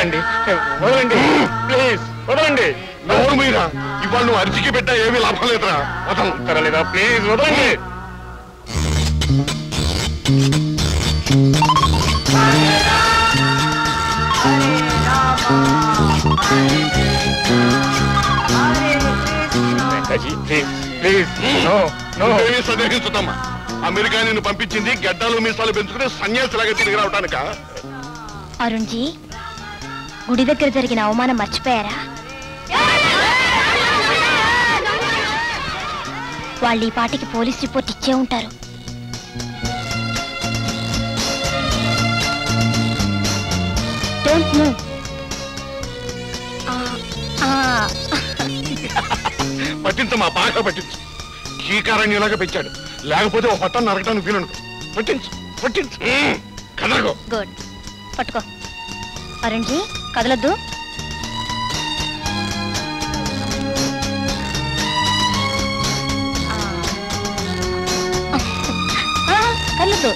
వదలండి వదలండి ప్లీజ్ వదలండి. నోరు మీరా ఇవాళ నువ్వు అరిచికి పెట్టా ఏమీ లాభం లేదురా. వదలలేదా ప్లీజ్ వదలండి. సందేహించుతామా? అమెరికా నిన్ను పంపించింది గడ్డాలు మీసాలు పెంచుకుని సన్యాసిలాగా తిరిగి రావటానిక? అరుణ్ జీ, గుడి దగ్గర జరిగిన అవమానం మర్చిపోయారా? వాళ్ళు ఈ పాటికి పోలీస్ రిపోర్ట్ ఇచ్చే ఉంటారు. Don't move. పట్టించమ్మా, బాగా పట్టించు. కీకారణ్యులాగా పెంచాడు, లేకపోతే ఒక హొట్ట నరకటానికి వీలుండు. పట్టించు పట్టించు. కదలగో. గుడ్, పట్టుకో. అరుణ్ జీ కదలొద్దు. కదలొద్దు.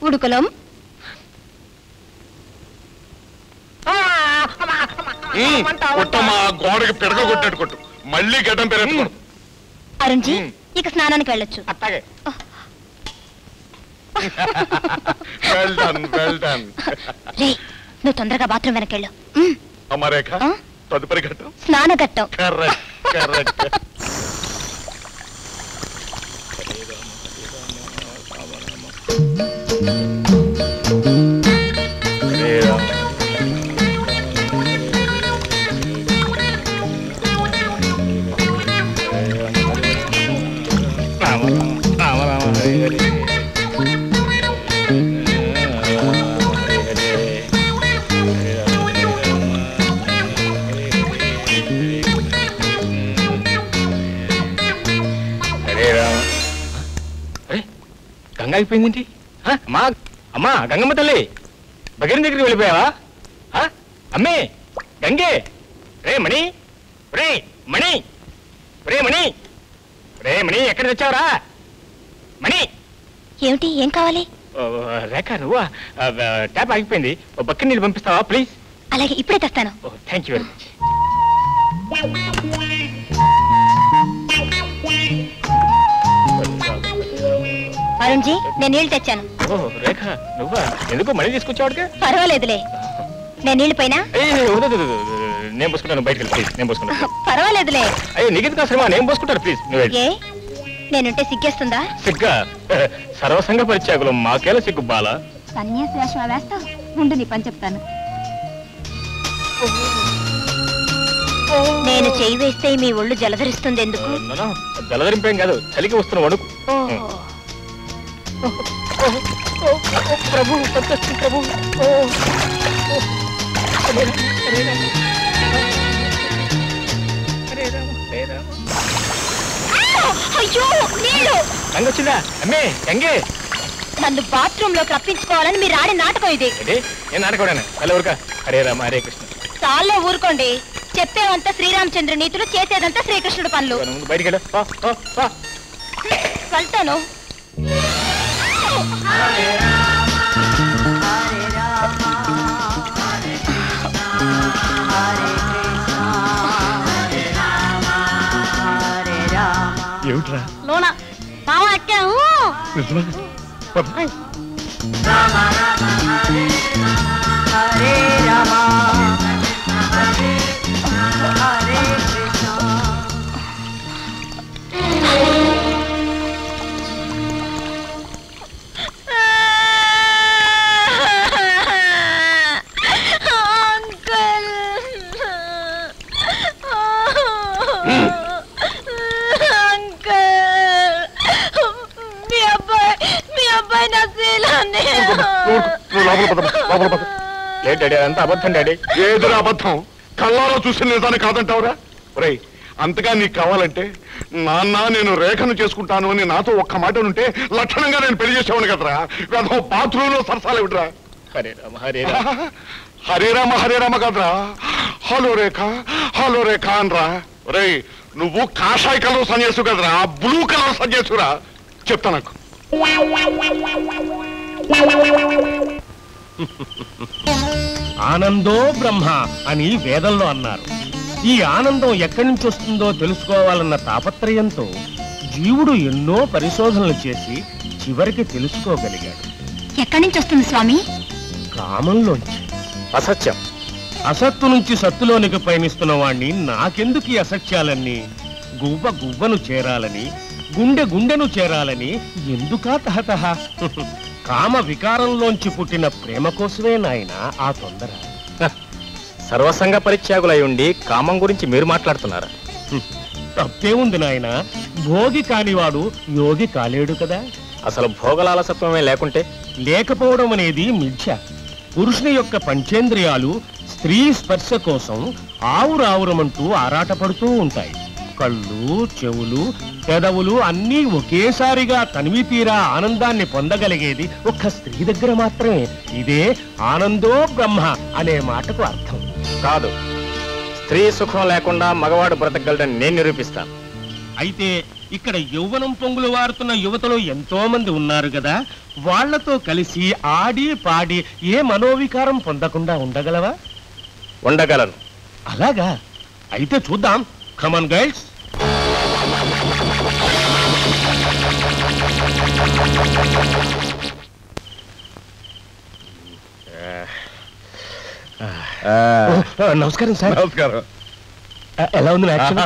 ఉడుకులం కొట్టమ్మా, గోడకి పిడక కొట్టాడు కొట్టు. మళ్ళీ గడ్డం పెరగదు. అరుణ్ జీ ఇక స్నానానికి వెళ్ళొచ్చు. అట్టాగే. Well done, well done. రే, నువ్వు తొందరగా బాత్రూమ్ వెనకెళ్ళు. అమ్మా రేఖ, తదుపరి ఘట్టం స్నాన ఘట్టం. Correct correct. గంగ అయిపోయిందేంటి? అమ్మా అమ్మా గంగమ్మ తల్లి, భగీరథ దగ్గరికి వెళ్ళిపోయావా? అమ్మే గంగే, రే మణి, రే మణి, రే మణి, రే మణి ఎక్కడ తెచ్చావురా? మణి. ఏమిటి, ఏం కావాలి? రేఖ నువ్వా? ట్యాప్ ఆగిపోయింది, బక్కి నీళ్ళు పంపిస్తావా ప్లీజ్? అలాగే, ఇప్పుడే తెస్తాను. Thank you very much. Arun ji, నేను నీళ్లు తెచ్చాను. రేఖ నువ్వా? ఎందుకు మళ్ళీ తీసుకొచ్చావుగా? పర్వాలేదులే, నేను నీళ్లు పైన నేను పోసుకుంటాను. బయటకు ప్లీజ్, నేను పోసుకుంటాను. పర్వాలేదులే. అయ్యో నీకెందుకు అవసరమా? నేను పోసుకుంటాను ప్లీజ్. ఏ, నేనుంటే సిగ్గేస్తుందా? సిగ్గా? సర్వసంగ పరిత్యాగులం, మాకేలా సిగ్గు బాల. సన్యాసి వేషం వేస్తావు, ఉండు నీ పని చెప్తాను. నేను చెయ్యి వేస్తే మీ ఒళ్ళు జలధరిస్తుంది ఎందుకు? జలధరింపేం కాదు, చలికి వస్తున్న వణుకు. ప్రభు ప్రభు. అయ్యో, నీళ్ళు! గంగ వచ్చిందా? అమ్మే గంగే, నన్ను బాత్రూమ్ లోకి రప్పించుకోవాలని మీరు ఆడే నాటకం ఇది. నేను నాటకూడాను. అలా ఊరుక. హరే రామ హరే కృష్ణ. చాలే ఊరుకోండి. చెప్పేవంతా శ్రీరామచంద్ర నీతులు, చేసేదంతా శ్రీకృష్ణుడు పనులు. బయటికి వెళ్తాను. ఏమిట్రా? లోన బావ ఎక్కాము. హరే రామ హరే కృష్ణ. అంత అబద్ధం డాడీ. ఏదో అబద్ధం, కళ్ళాలో చూసిన నిజాన్ని కాదంటావురా? ఒరేయ్, అంతగా నీకు కావాలంటే నాన్న నేను రేఖను చేసుకుంటాను అని నాతో ఒక్క మాట ఉంటే లక్షణంగా నేను పెళ్లి చేసేవాడు కదరా. బాత్రూంలో సరసాలు ఇవిడ్రా. హరే రామ హరే రామ. హరే రామ హరే రామ కదరా, హలో రేఖ హలో రేఖ అనరా. రే నువ్వు కాషాయ కలర్ సన్యాసు కదరా, బ్లూ కలర్ సన్యాసురా. చెప్తా నాకు. ఆనందో బ్రహ్మ అని వేదంలో అన్నారు. ఈ ఆనందం ఎక్కడి నుంచి వస్తుందో తెలుసుకోవాలన్న తాపత్రయంతో జీవుడు ఎన్నో పరిశోధనలు చేసి చివరికి తెలుసుకోగలిగాడు. ఎక్కడి నుంచి వస్తుంది స్వామి? కామంలోంచి. అసత్యం. అసత్తు నుంచి సత్తులోనికి పయనిస్తున్న వాణ్ణి నాకెందుకు ఈ అసత్యాలన్నీ? గువ్వ గువ్వను చేరాలని, గుండె గుండెను చేరాలని ఎందుకా తహతహ? కామ వికారంలోంచి పుట్టిన ప్రేమ కోసమే నాయన ఆ తొందర. సర్వసంగ పరిత్యాగులై ఉండి కామం గురించి మీరు మాట్లాడుతున్నారా? తప్పే ఉంది నాయన. భోగి కానివాడు యోగి కాలేడు కదా. అసలు భోగలాలసత్వమే లేకుంటే? లేకపోవడం అనేది మిథ్య. పురుషుని యొక్క పంచేంద్రియాలు స్త్రీ స్పర్శ కోసం ఆవురావురమంటూ ఆరాటపడుతూ ఉంటాయి. కళ్ళు, చెవులు, పెదవులు అన్నీ ఒకేసారిగా తనివి తీరా ఆనందాన్ని పొందగలిగేది ఒక్క స్త్రీ దగ్గర మాత్రమే. ఇదే ఆనందో బ్రహ్మ అనే మాటకు అర్థం. కాదు, స్త్రీ సుఖం లేకుండా మగవాడు బ్రతకగలడని నేను నిరూపిస్తాను. అయితే ఇక్కడ యౌవనం పొంగులు వారుతున్న యువతలు ఎంతో మంది ఉన్నారు కదా, వాళ్లతో కలిసి ఆడి పాడి ఏ మనోవికారం పొందకుండా ఉండగలవా? ఉండగలను. అలాగా? అయితే చూద్దాం. కమాన్ గైడ్స్. నమస్కారం సార్. నమస్కారం. ఎలా ఉంది యాక్షన్?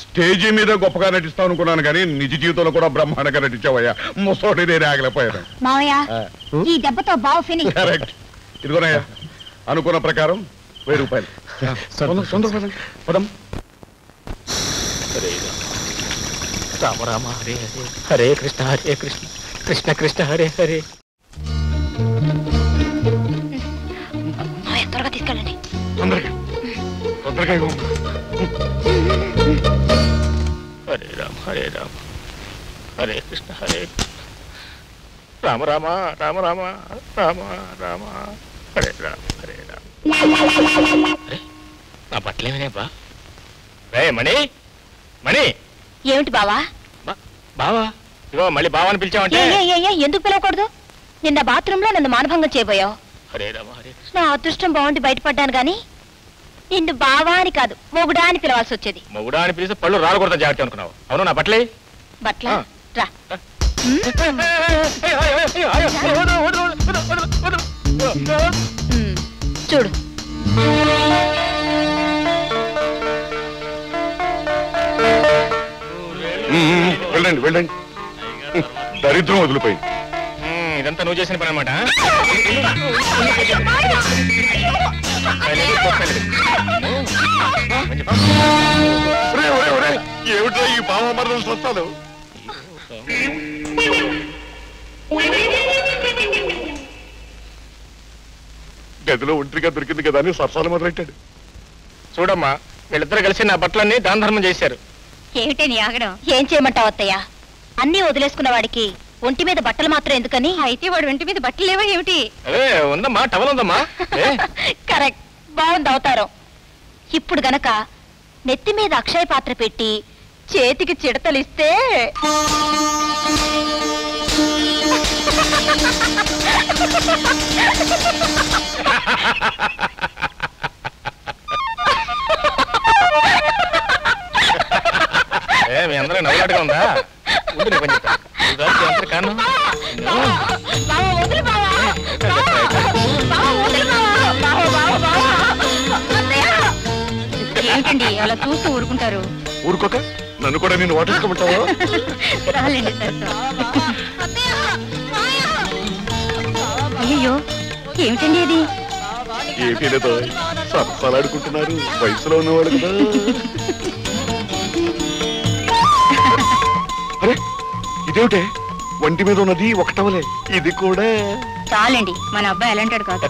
స్టేజీ మీద గొప్పగా నటిస్తావు అనుకున్నాను కానీ నిజ జీవితంలో కూడా బ్రహ్మాండంగా నటించావయ్యా. ముసోటి నేను ఆగలేకపోయాను. మావయ్య ఈ దెబ్బతో బావు ఫినిష్. కరెక్ట్. ఇదిగోనయ్యా అనుకున్న ప్రకారం 1000 రూపాయలు. పదం. రామ రామ హరే హరే, హరే కృష్ణ హరే కృష్ణ, కృష్ణ కృష్ణ హరే హరే. మావయ్య త్వరగా తీసుకెళ్ళండి. తొందరగా తొందరగా ఇవ్వు. హరే రామ హరే రామ, హరే కృష్ణ హరే రామ రామ రామ రామ రామ రామ హరే రామ హరే రామ. నా బట్టలేమనే బా. రే మణి, మణి. ఏమిటి బావా? బావా ఇగో మళ్ళీ బావాని పిలిచావంటే? ఎందుకు పిలవకూడదు? నిన్న బాత్రూమ్ లో నన్ను మానభంగం చేయబోయావు. హరే రామ హరే కృష్ణ. నా అదృష్టం బాగుండి బయటపడ్డాను గాని నిన్ను బావా అని కాదు మొగుడా అని పిలవాల్సి వచ్చేది. మొగుడా అని పిలిస్తే పళ్ళు రాలకూడదు జాగ్రత్త అనుకున్నావు. అవును నా బట్టలే. బట్ల రా. చూడు. వెళ్ళండి వెళ్ళండి. దరిద్రం వదిలిపోయింది. ఇదంతా నువ్వు చేసిన పని అనమాట. ఏమిటో ఈ భావమరణం సస్తాలు. గదిలో ఒంటరిగా దొరికింది కదా అని సరసాలు మొదలెట్టాడు. చూడమ్మా, వీళ్ళిద్దరు కలిసి నా బట్టలన్నీ దాన ధర్మం చేశారు. ఏమిటే నీ ఆగడం? ఏం చేయమంటావు అత్తయ్య? అన్నీ వదిలేసుకున్న వాడికి ఒంటి మీద బట్టలు మాత్రం ఎందుకని? అయితే వాడు ఒంటి మీద బట్టలు లేవా ఏమిటి? అదే ఉందమ్మా, టవల్ ఉందమ్మా. కరెక్ట్, బాగుంది అవతారం. ఇప్పుడు గనక నెత్తి మీద అక్షయ పాత్ర పెట్టి చేతికి చిడతలిస్తే మీ అందరూ నవ్వులాటగా ఉందా? ఉండి పని చెప్తా. కారణం ఏంటండి అలా చూస్తూ ఊరుకుంటారు? ఊరుకోక నన్ను కూడా నేను వాటేసుకోమంటావా? అయ్యో ఏమిటండి ఇది? ఏమీ లేదో సరసాలాడుకుంటున్నారు వయసులో ఉన్నవాడు కదా. అరే ఇదేమిటే ఒంటి మీద ఉన్నది ఒకటవలే, ఇది కూడా చాలండి, మన అబ్బాయి ఎలాంటాడు కాదు.